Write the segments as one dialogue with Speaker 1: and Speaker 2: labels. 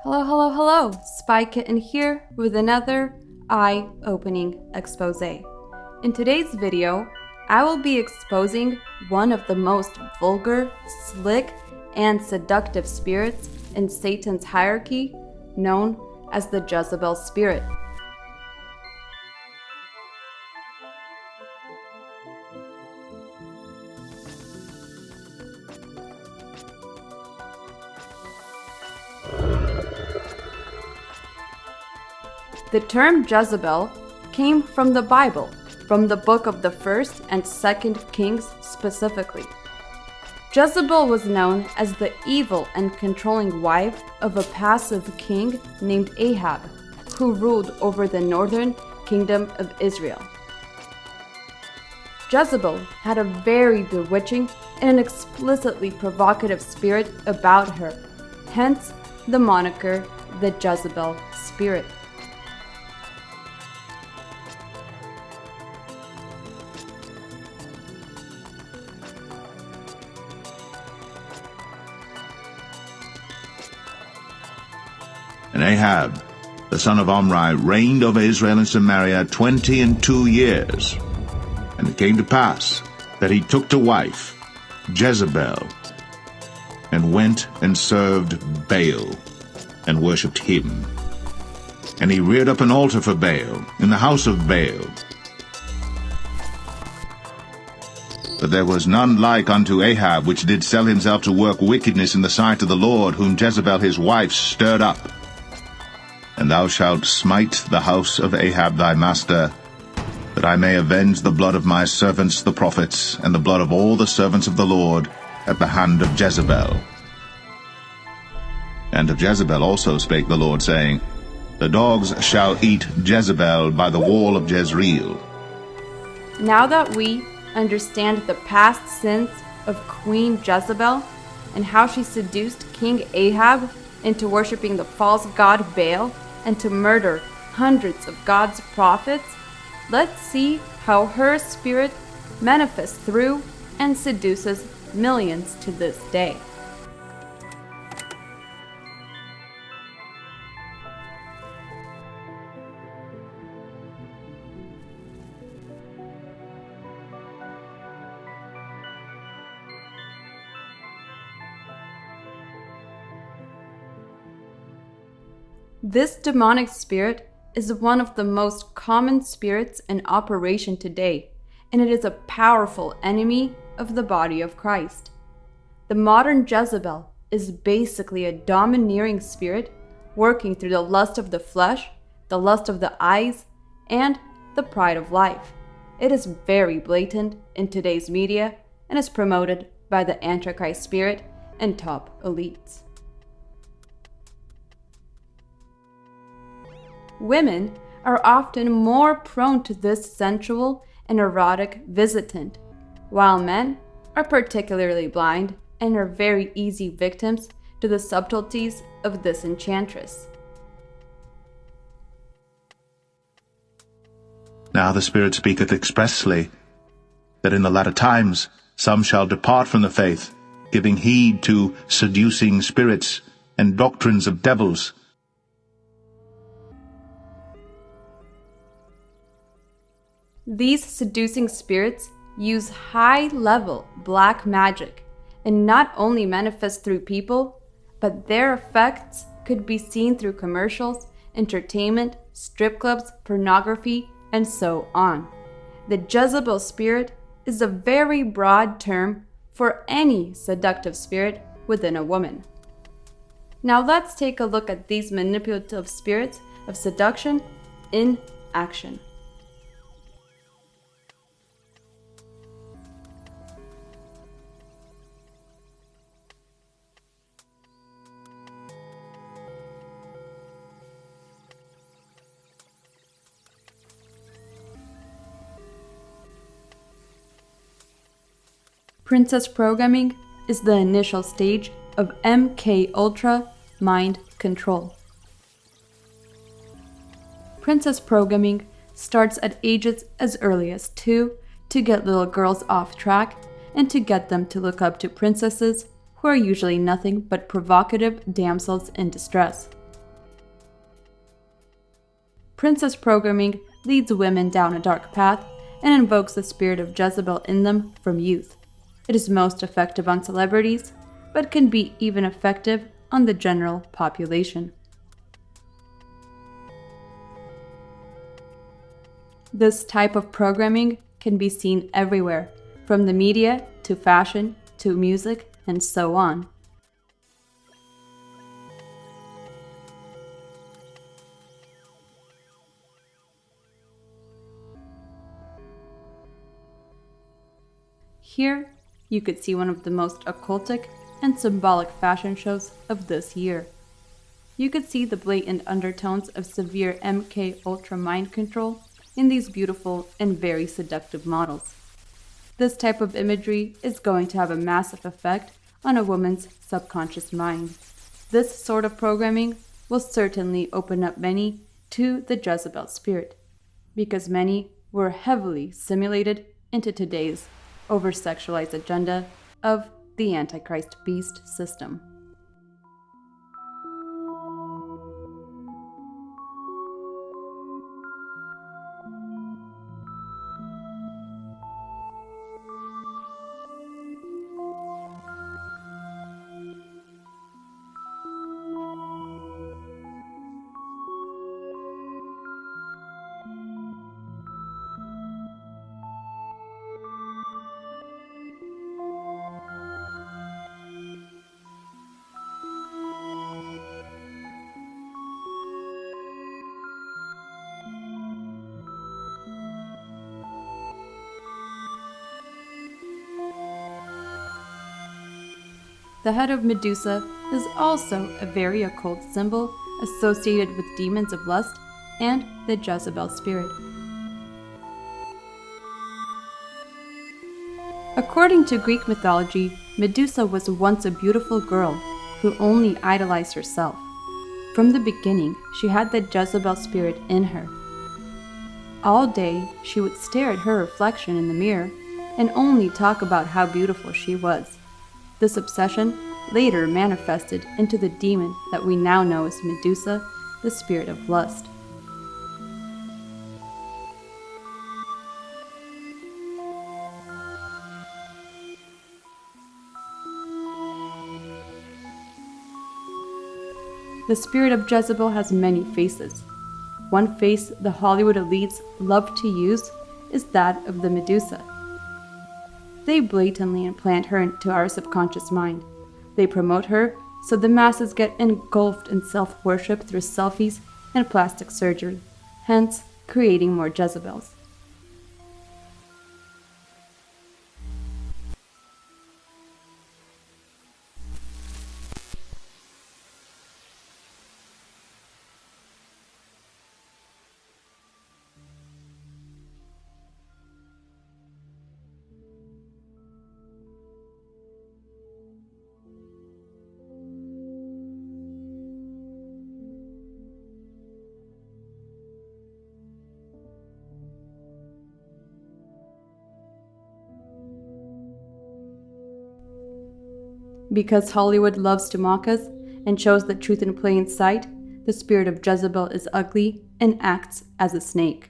Speaker 1: Hello, hello, hello! Spy Kitten here with another eye-opening expose. In today's video, I will be exposing one of the most vulgar, slick, and seductive spirits in Satan's hierarchy, known as the Jezebel spirit. The term Jezebel came from the Bible, from the book of the 1st and 2nd Kings specifically. Jezebel was known as the evil and controlling wife of a passive king named Ahab, who ruled over the northern kingdom of Israel. Jezebel had a very bewitching and an explicitly provocative spirit about her, hence the moniker the Jezebel spirit.
Speaker 2: And Ahab, the son of Omri, reigned over Israel and Samaria 22 years. And it came to pass that he took to wife Jezebel, and went and served Baal, and worshipped him. And he reared up an altar for Baal in the house of Baal. But there was none like unto Ahab, which did sell himself to work wickedness in the sight of the Lord, whom Jezebel his wife stirred up. And thou shalt smite the house of Ahab thy master, that I may avenge the blood of my servants the prophets, and the blood of all the servants of the Lord, at the hand of Jezebel. And of Jezebel also spake the Lord, saying, The dogs shall eat Jezebel by the wall of Jezreel.
Speaker 1: Now that we understand the past sins of Queen Jezebel and how she seduced King Ahab into worshiping the false god Baal and to murder hundreds of God's prophets, let's see how her spirit manifests through and seduces millions to this day. This demonic spirit is one of the most common spirits in operation today, and it is a powerful enemy of the body of Christ. The modern Jezebel is basically a domineering spirit working through the lust of the flesh, the lust of the eyes, and the pride of life. It is very blatant in today's media and is promoted by the antichrist spirit and top elites. Women are often more prone to this sensual and erotic visitant, while men are particularly blind and are very easy victims to the subtleties of this enchantress.
Speaker 2: Now the Spirit speaketh expressly, that in the latter times some shall depart from the faith, giving heed to seducing spirits and doctrines of devils.
Speaker 1: These seducing spirits use high-level black magic and not only manifest through people, but their effects could be seen through commercials, entertainment, strip clubs, pornography, and so on. The Jezebel spirit is a very broad term for any seductive spirit within a woman. Now let's take a look at these manipulative spirits of seduction in action. Princess programming is the initial stage of MK Ultra mind control. Princess programming starts at ages as early as 2 to get little girls off track and to get them to look up to princesses who are usually nothing but provocative damsels in distress. Princess programming leads women down a dark path and invokes the spirit of Jezebel in them from youth. It is most effective on celebrities, but can be even effective on the general population. This type of programming can be seen everywhere, from the media to fashion to music and so on. Here, you could see one of the most occultic and symbolic fashion shows of this year. You could see the blatant undertones of severe MK Ultra mind control in these beautiful and very seductive models. This type of imagery is going to have a massive effect on a woman's subconscious mind. This sort of programming will certainly open up many to the Jezebel spirit, because many were heavily simulated into today's over-sexualized agenda of the antichrist beast system. The head of Medusa is also a very occult symbol associated with demons of lust and the Jezebel spirit. According to Greek mythology, Medusa was once a beautiful girl who only idolized herself. From the beginning, she had the Jezebel spirit in her. All day, she would stare at her reflection in the mirror and only talk about how beautiful she was. This obsession later manifested into the demon that we now know as Medusa, the spirit of lust. The spirit of Jezebel has many faces. One face the Hollywood elites love to use is that of the Medusa. They blatantly implant her into our subconscious mind. They promote her so the masses get engulfed in self-worship through selfies and plastic surgery, hence creating more Jezebels. Because Hollywood loves to mock us and shows the truth in plain sight, the spirit of Jezebel is ugly and acts as a snake.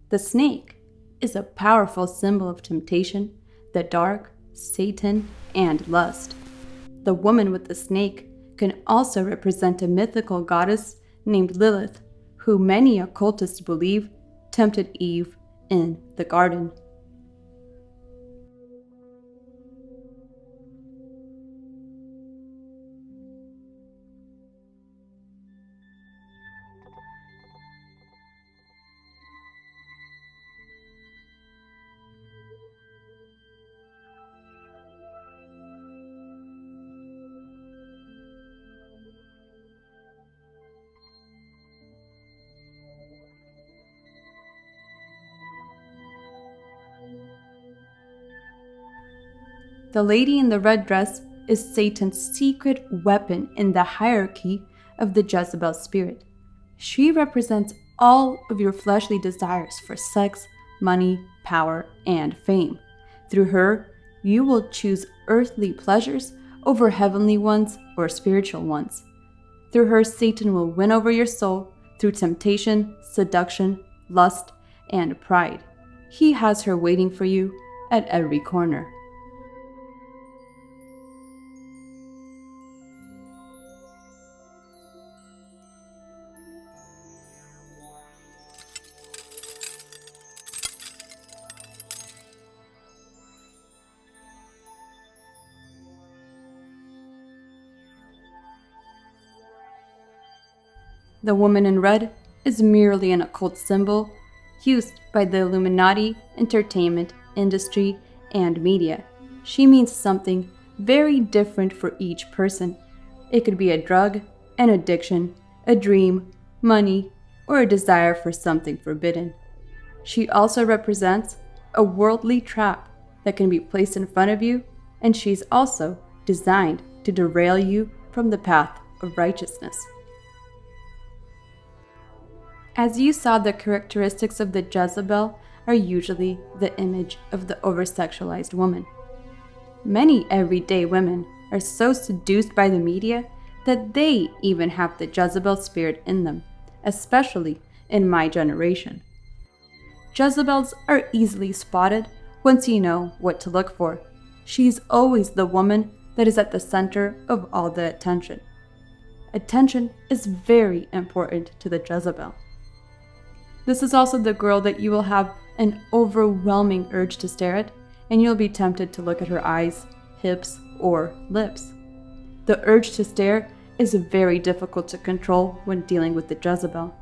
Speaker 1: The snake is a powerful symbol of temptation, the dark, Satan, and lust. The woman with the snake can also represent a mythical goddess named Lilith, who many occultists believe tempted Eve in the garden. The lady in the red dress is Satan's secret weapon in the hierarchy of the Jezebel spirit. She represents all of your fleshly desires for sex, money, power, and fame. Through her, you will choose earthly pleasures over heavenly ones or spiritual ones. Through her, Satan will win over your soul through temptation, seduction, lust, and pride. He has her waiting for you at every corner. The woman in red is merely an occult symbol used by the Illuminati, entertainment, industry, and media. She means something very different for each person. It could be a drug, an addiction, a dream, money, or a desire for something forbidden. She also represents a worldly trap that can be placed in front of you, and she's also designed to derail you from the path of righteousness. As you saw, the characteristics of the Jezebel are usually the image of the over-sexualized woman. Many everyday women are so seduced by the media that they even have the Jezebel spirit in them, especially in my generation. Jezebels are easily spotted once you know what to look for. She's always the woman that is at the center of all the attention. Attention is very important to the Jezebel. This is also the girl that you will have an overwhelming urge to stare at, and you'll be tempted to look at her eyes, hips, or lips. The urge to stare is very difficult to control when dealing with the Jezebel.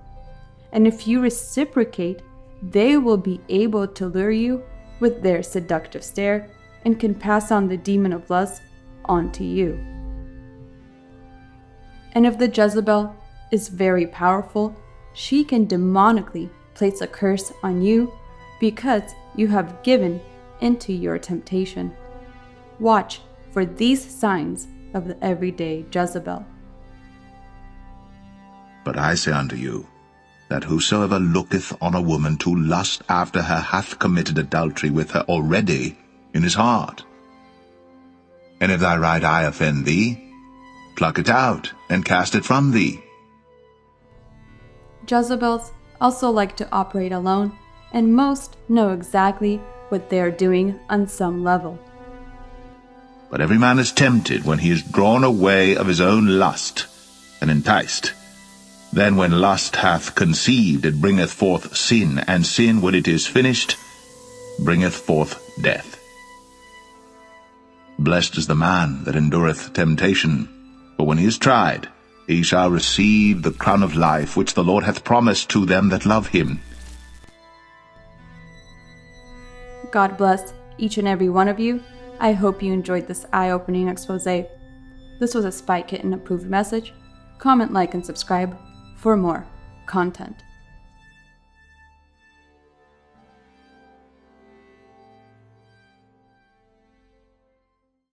Speaker 1: And if you reciprocate, they will be able to lure you with their seductive stare and can pass on the demon of lust onto you. And if the Jezebel is very powerful, she can demonically place a curse on you because you have given into your temptation. Watch for these signs of the everyday Jezebel.
Speaker 2: But I say unto you, that whosoever looketh on a woman to lust after her hath committed adultery with her already in his heart. And if thy right eye offend thee, pluck it out and cast it from thee.
Speaker 1: Jezebels also like to operate alone, and most know exactly what they are doing on some level.
Speaker 2: But every man is tempted when he is drawn away of his own lust, and enticed. Then when lust hath conceived, it bringeth forth sin, and sin, when it is finished, bringeth forth death. Blessed is the man that endureth temptation, for when he is tried, he shall receive the crown of life which the Lord hath promised to them that love him.
Speaker 1: God bless each and every one of you. I hope you enjoyed this eye-opening expose. This was a Spy Kitten approved message. Comment, like, and subscribe for more content.